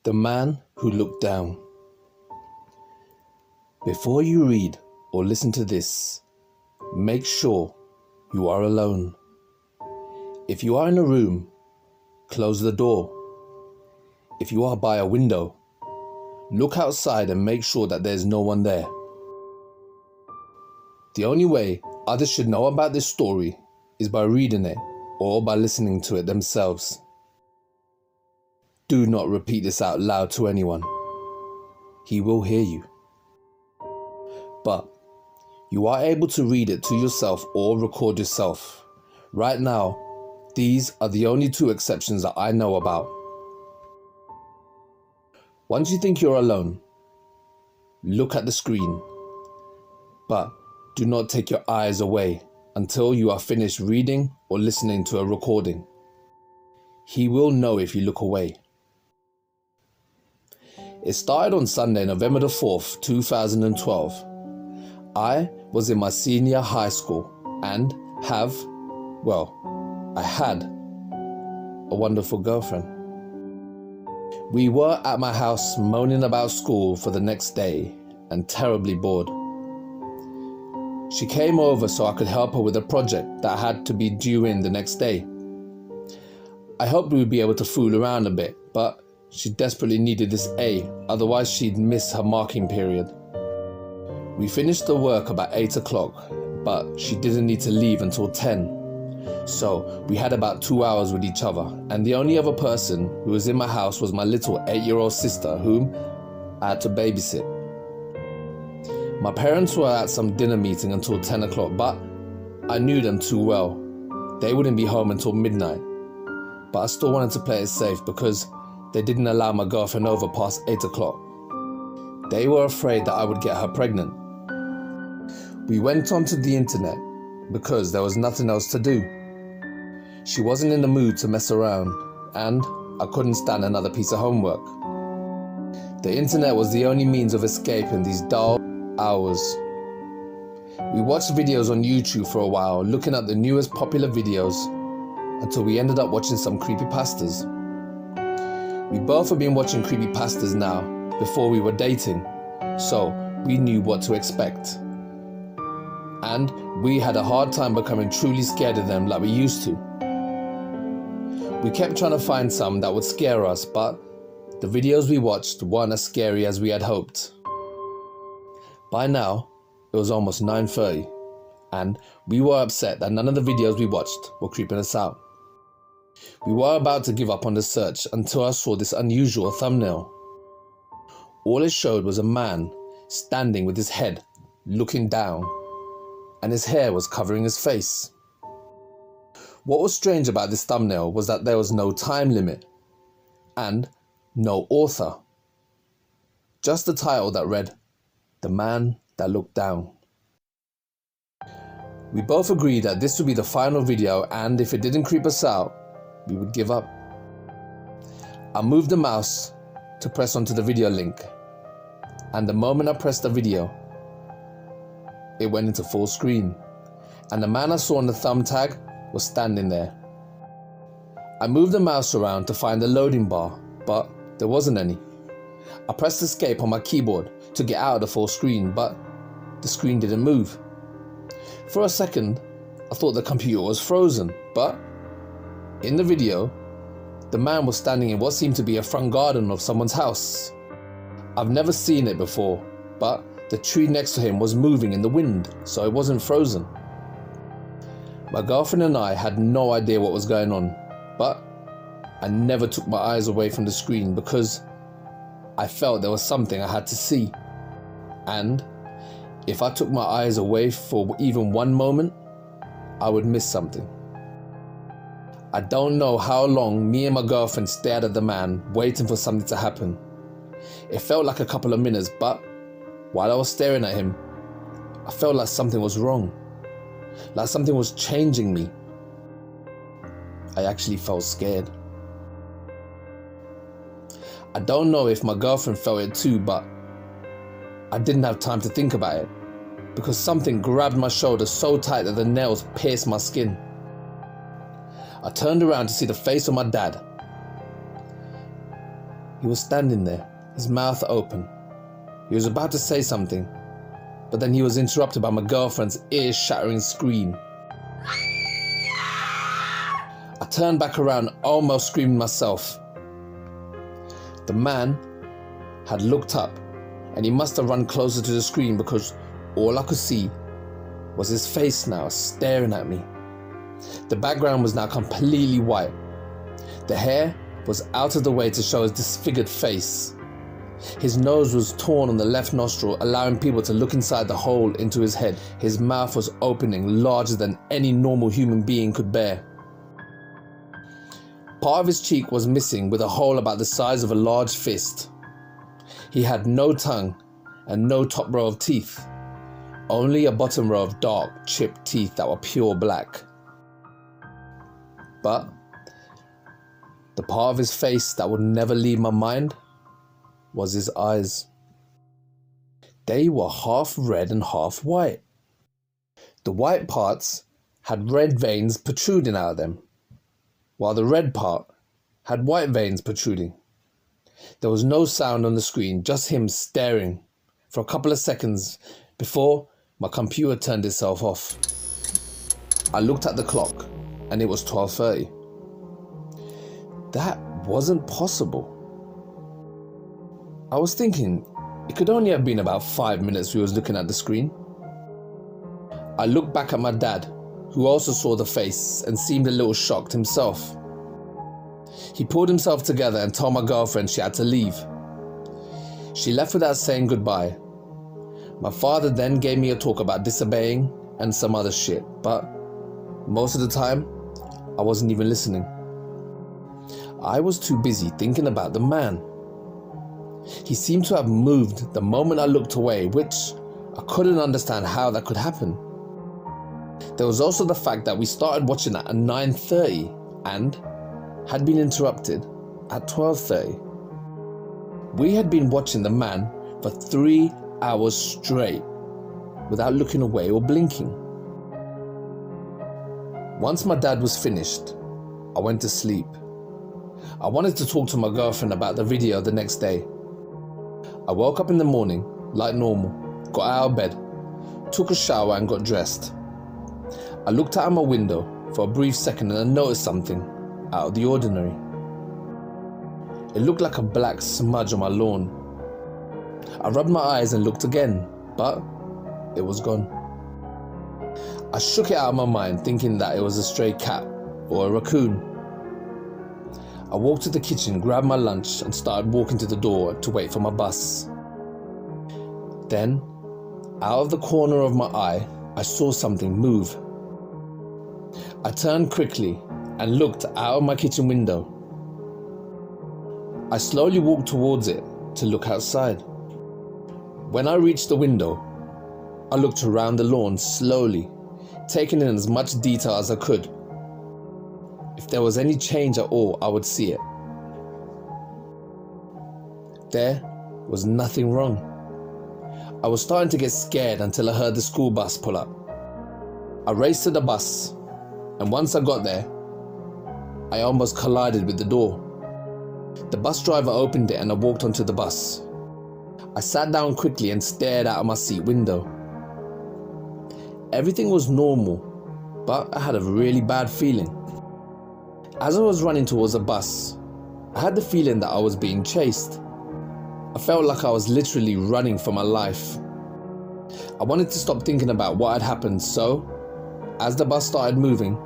The Man Who Looked Down. Before you read or listen to this, make sure you are alone. If you are in a room, close the door. If you are by a window, look outside and make sure that there's no one there. The only way others should know about this story is by reading it or by listening to it themselves. Do not repeat this out loud to anyone. He will hear you. But you are able to read it to yourself or record yourself. Right now, these are the only two exceptions that I know about. Once you think you're alone, look at the screen, but do not take your eyes away until you are finished reading or listening to a recording. He will know if you look away. It started on Sunday, November the 4th, 2012. I was in my senior high school and I had a wonderful girlfriend. We were at my house moaning about school for the next day and terribly bored. She came over so I could help her with a project that had to be due in the next day. I hoped we would be able to fool around a bit, but she desperately needed this A, otherwise she'd miss her marking period. We finished the work about 8 o'clock, but she didn't need to leave until 10. So we had about 2 hours with each other, and the only other person who was in my house was my little 8-year-old sister, whom I had to babysit. My parents were at some dinner meeting until 10 o'clock, but I knew them too well. They wouldn't be home until midnight, but I still wanted to play it safe because they didn't allow my girlfriend over past 8 o'clock. They were afraid that I would get her pregnant. We went onto the internet because there was nothing else to do. She wasn't in the mood to mess around, and I couldn't stand another piece of homework. The internet was the only means of escape in these dull hours. We watched videos on YouTube for a while, looking at the newest popular videos, until we ended up watching some creepypastas. We both have been watching creepypastas now before we were dating, so we knew what to expect. And we had a hard time becoming truly scared of them like we used to. We kept trying to find some that would scare us, but the videos we watched weren't as scary as we had hoped. By now, it was almost 9:30, and we were upset that none of the videos we watched were creeping us out. We were about to give up on the search until I saw this unusual thumbnail. All it showed was a man standing with his head looking down, and his hair was covering his face. What was strange about this thumbnail was that there was no time limit and no author. Just the title that read, "The Man That Looked Down." We both agreed that this would be the final video, and if it didn't creep us out, we would give up. I moved the mouse to press onto the video link, and the moment I pressed the video, it went into full screen, and the man I saw on the thumb tag was standing there. I moved the mouse around to find the loading bar, but there wasn't any. I pressed escape on my keyboard to get out of the full screen, but the screen didn't move. For a second, I thought the computer was frozen, but in the video, the man was standing in what seemed to be a front garden of someone's house. I've never seen it before, but the tree next to him was moving in the wind, so it wasn't frozen. My girlfriend and I had no idea what was going on, but I never took my eyes away from the screen because I felt there was something I had to see. And if I took my eyes away for even one moment, I would miss something. I don't know how long me and my girlfriend stared at the man, waiting for something to happen. It felt like a couple of minutes, but while I was staring at him, I felt like something was wrong. Like something was changing me. I actually felt scared. I don't know if my girlfriend felt it too, but I didn't have time to think about it because something grabbed my shoulder so tight that the nails pierced my skin. I turned around to see the face of my dad. He was standing there, his mouth open. He was about to say something, but then he was interrupted by my girlfriend's ear-shattering scream. I turned back around, almost screaming myself. The man had looked up, and he must have run closer to the screen because all I could see was his face now staring at me. The background was now completely white. The hair was out of the way to show his disfigured face. His nose was torn on the left nostril, allowing people to look inside the hole into his head. His mouth was opening larger than any normal human being could bear. Part of his cheek was missing, with a hole about the size of a large fist. He had no tongue and no top row of teeth, only a bottom row of dark, chipped teeth that were pure black. But the part of his face that would never leave my mind was his eyes. They were half red and half white. The white parts had red veins protruding out of them, while the red part had white veins protruding. There was no sound on the screen, just him staring for a couple of seconds before my computer turned itself off. I looked at the clock and it was 12:30. That wasn't possible. I was thinking it could only have been about 5 minutes we was looking at the screen. I looked back at my dad, who also saw the face and seemed a little shocked himself. He pulled himself together and told my girlfriend she had to leave. She left without saying goodbye. My father then gave me a talk about disobeying and some other shit, but most of the time, I wasn't even listening. I was too busy thinking about the man. He seemed to have moved the moment I looked away, which I couldn't understand how that could happen. There was also the fact that we started watching at 9:30 and had been interrupted at 12:30. We had been watching the man for 3 hours straight without looking away or blinking. Once my dad was finished, I went to sleep. I wanted to talk to my girlfriend about the video the next day. I woke up in the morning like normal, got out of bed, took a shower and got dressed. I looked out my window for a brief second and I noticed something out of the ordinary. It looked like a black smudge on my lawn. I rubbed my eyes and looked again, but it was gone. I shook it out of my mind, thinking that it was a stray cat or a raccoon. I walked to the kitchen, grabbed my lunch and started walking to the door to wait for my bus. Then, out of the corner of my eye, I saw something move. I turned quickly and looked out of my kitchen window. I slowly walked towards it to look outside. When I reached the window, I looked around the lawn slowly, taking in as much detail as I could. If there was any change at all, I would see it. There was nothing wrong. I was starting to get scared until I heard the school bus pull up. I raced to the bus, and once I got there, I almost collided with the door. The bus driver opened it and I walked onto the bus. I sat down quickly and stared out of my seat window. Everything was normal, but I had a really bad feeling. As I was running towards the bus, I had the feeling that I was being chased. I felt like I was literally running for my life. I wanted to stop thinking about what had happened, so as the bus started moving,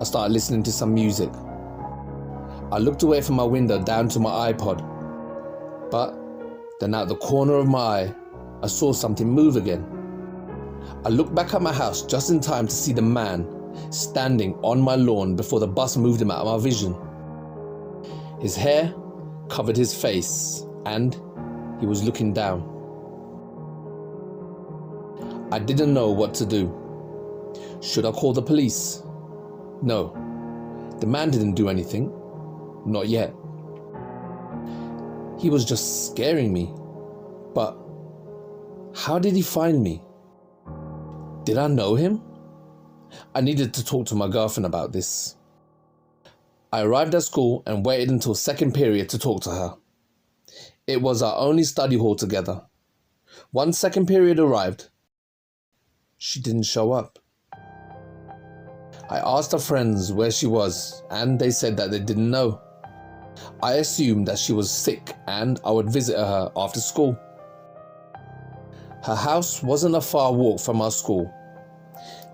I started listening to some music. I looked away from my window down to my iPod, but then out the corner of my eye, I saw something move again. I looked back at my house just in time to see the man standing on my lawn before the bus moved him out of my vision. His hair covered his face and he was looking down. I didn't know what to do. Should I call the police? No, the man didn't do anything. Not yet. He was just scaring me. But how did he find me? Did I know him? I needed to talk to my girlfriend about this. I arrived at school and waited until second period to talk to her. It was our only study hall together. Once second period arrived, she didn't show up. I asked her friends where she was, and they said that they didn't know. I assumed that she was sick and I would visit her after school. Her house wasn't a far walk from our school.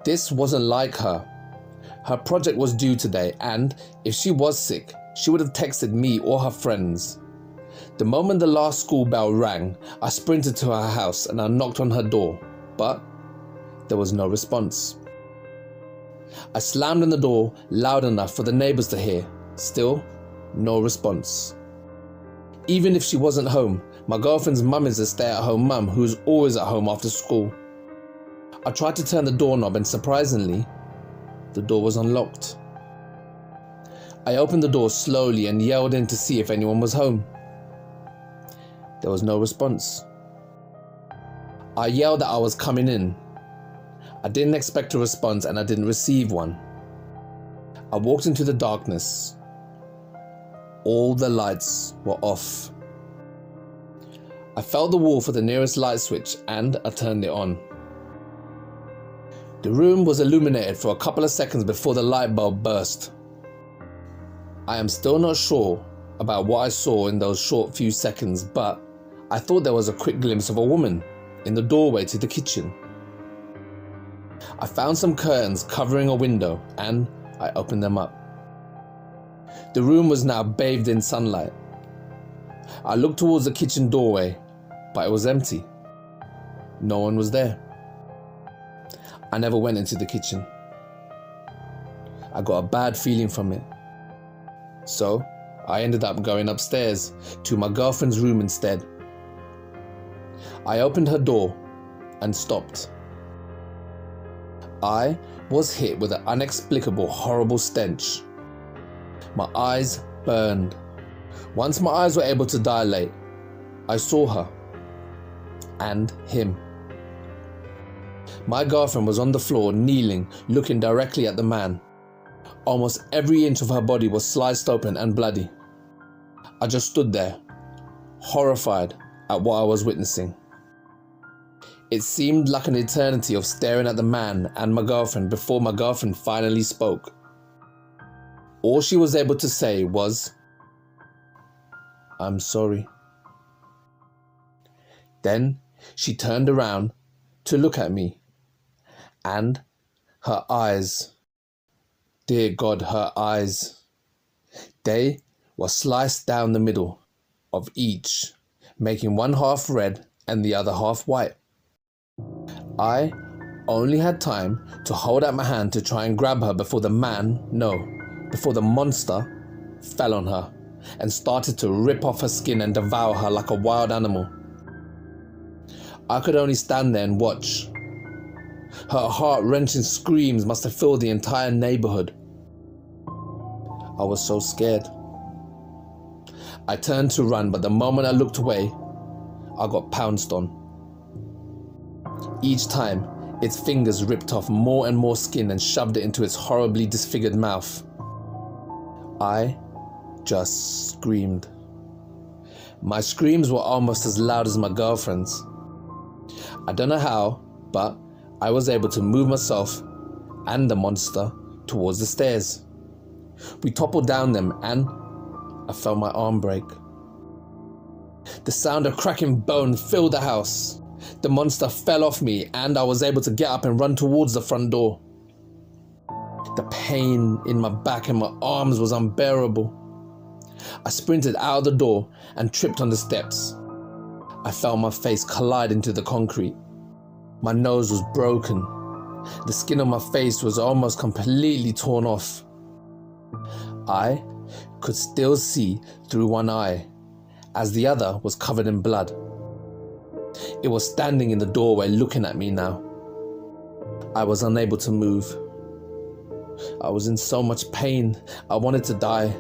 This wasn't like her. Her project was due today, and if she was sick, she would have texted me or her friends. The moment the last school bell rang, I sprinted to her house and I knocked on her door, but there was no response. I slammed on the door loud enough for the neighbors to hear. Still, no response. Even if she wasn't home, my girlfriend's mum is a stay-at-home mum who is always at home after school. I tried to turn the doorknob and surprisingly, the door was unlocked. I opened the door slowly and yelled in to see if anyone was home. There was no response. I yelled that I was coming in. I didn't expect a response and I didn't receive one. I walked into the darkness. All the lights were off. I felt the wall for the nearest light switch and I turned it on. The room was illuminated for a couple of seconds before the light bulb burst. I am still not sure about what I saw in those short few seconds, but I thought there was a quick glimpse of a woman in the doorway to the kitchen. I found some curtains covering a window and I opened them up. The room was now bathed in sunlight. I looked towards the kitchen doorway, but it was empty. No one was there. I never went into the kitchen. I got a bad feeling from it. So I ended up going upstairs to my girlfriend's room instead. I opened her door and stopped. I was hit with an inexplicable, horrible stench. My eyes burned. Once my eyes were able to dilate, I saw her and him. My girlfriend was on the floor, kneeling, looking directly at the man. Almost every inch of her body was sliced open and bloody. I just stood there, horrified at what I was witnessing. It seemed like an eternity of staring at the man and my girlfriend before my girlfriend finally spoke. All she was able to say was, "I'm sorry." Then she turned around to look at me, and her eyes, dear God, her eyes, they were sliced down the middle of each, making one half red and the other half white. I only had time to hold out my hand to try and grab her before the monster fell on her and started to rip off her skin and devour her like a wild animal. I could only stand there and watch. Her heart-wrenching screams must have filled the entire neighborhood. I was so scared. I turned to run, but the moment I looked away, I got pounced on. Each time, its fingers ripped off more and more skin and shoved it into its horribly disfigured mouth. I just screamed. My screams were almost as loud as my girlfriend's. I don't know how, but I was able to move myself and the monster towards the stairs. We toppled down them and I felt my arm break. The sound of cracking bone filled the house. The monster fell off me and I was able to get up and run towards the front door. The pain in my back and my arms was unbearable. I sprinted out of the door and tripped on the steps. I felt my face collide into the concrete. My nose was broken. The skin on my face was almost completely torn off. I could still see through one eye, as the other was covered in blood. It was standing in the doorway looking at me now. I was unable to move. I was in so much pain, I wanted to die.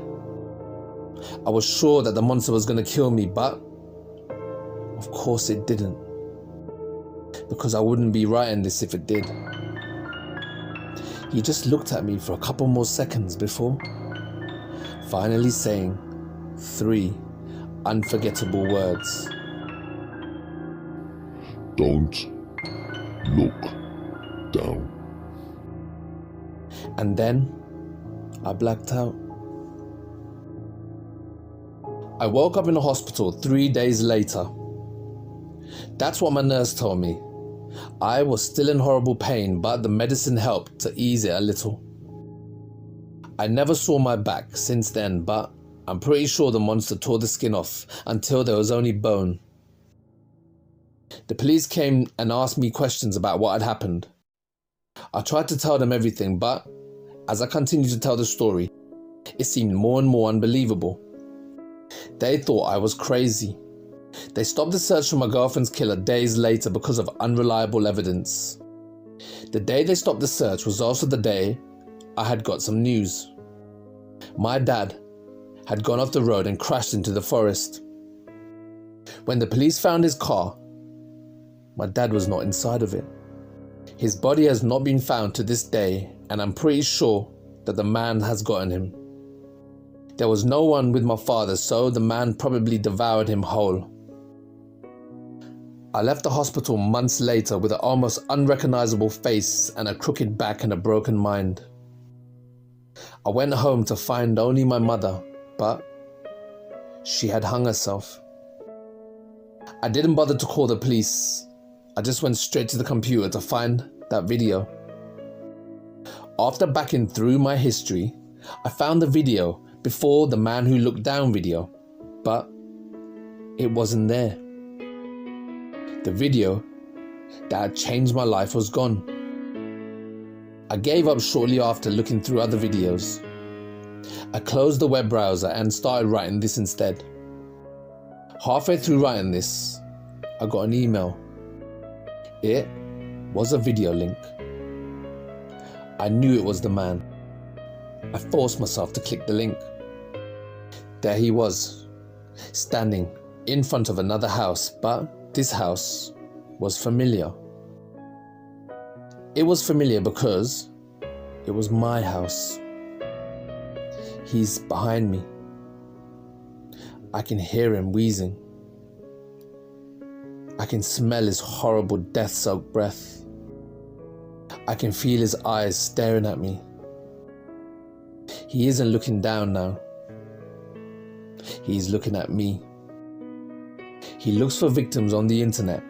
I was sure that the monster was going to kill me, but of course it didn't. Because I wouldn't be writing this if it did. He just looked at me for a couple more seconds before finally saying, 3, unforgettable words. Don't look down. And then I blacked out. I woke up in the hospital 3 days later. That's what my nurse told me. I was still in horrible pain, but the medicine helped to ease it a little. I never saw my back since then, but I'm pretty sure the monster tore the skin off until there was only bone. The police came and asked me questions about what had happened. I tried to tell them everything, but as I continued to tell the story, it seemed more and more unbelievable. They thought I was crazy. They stopped the search for my girlfriend's killer days later because of unreliable evidence. The day they stopped the search was also the day I had got some news. My dad had gone off the road and crashed into the forest. When the police found his car, my dad was not inside of it. His body has not been found to this day, and I'm pretty sure that the man has gotten him. There was no one with my father, so the man probably devoured him whole. I left the hospital months later with an almost unrecognizable face and a crooked back and a broken mind. I went home to find only my mother, but she had hung herself. I didn't bother to call the police. I just went straight to the computer to find that video. After backing through my history, I found the video before the man who looked down video, but it wasn't there. The video that had changed my life was gone. I gave up shortly after looking through other videos. I closed the web browser and started writing this instead. Halfway through writing this, I got an email. It was a video link. I knew it was the man. I forced myself to click the link. There he was, standing in front of another house, but this house was familiar. It was familiar because it was my house. He's behind me. I can hear him wheezing. I can smell his horrible death-soaked breath. I can feel his eyes staring at me. He isn't looking down now. He's looking at me. He looks for victims on the internet.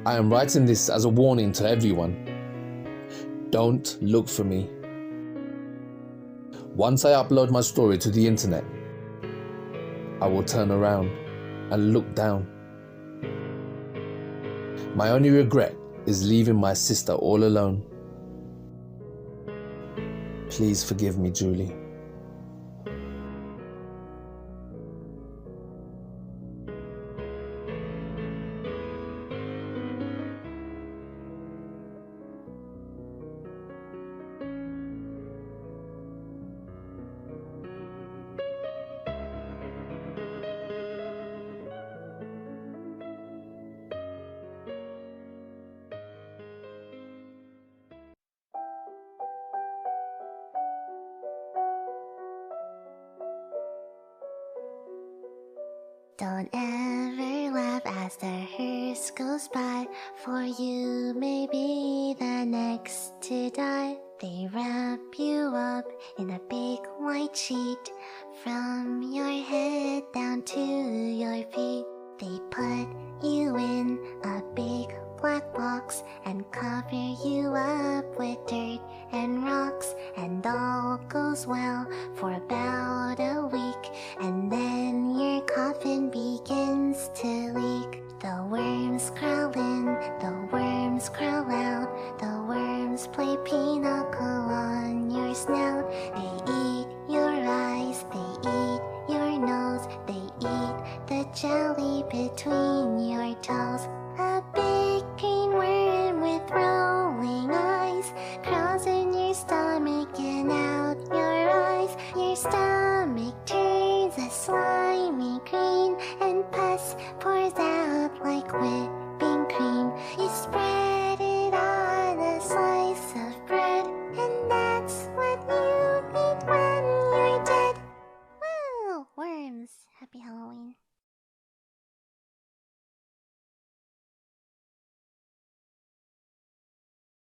I am writing this as a warning to everyone. Don't look for me. Once I upload my story to the internet, I will turn around and look down. My only regret is leaving my sister all alone. Please forgive me, Julie. Don't ever laugh as the hearse goes by, for you may be the next to die. They wrap you up in a big white sheet, from your head down to your feet. They put you in a big black box and cover you up with dirt and rocks, and all goes well for about a week, and then your coffin begins to leak. The worms crawl in, the worms crawl out, the worms play pinochle on your snout. They eat your eyes, they eat your nose, they eat the jelly between your toes.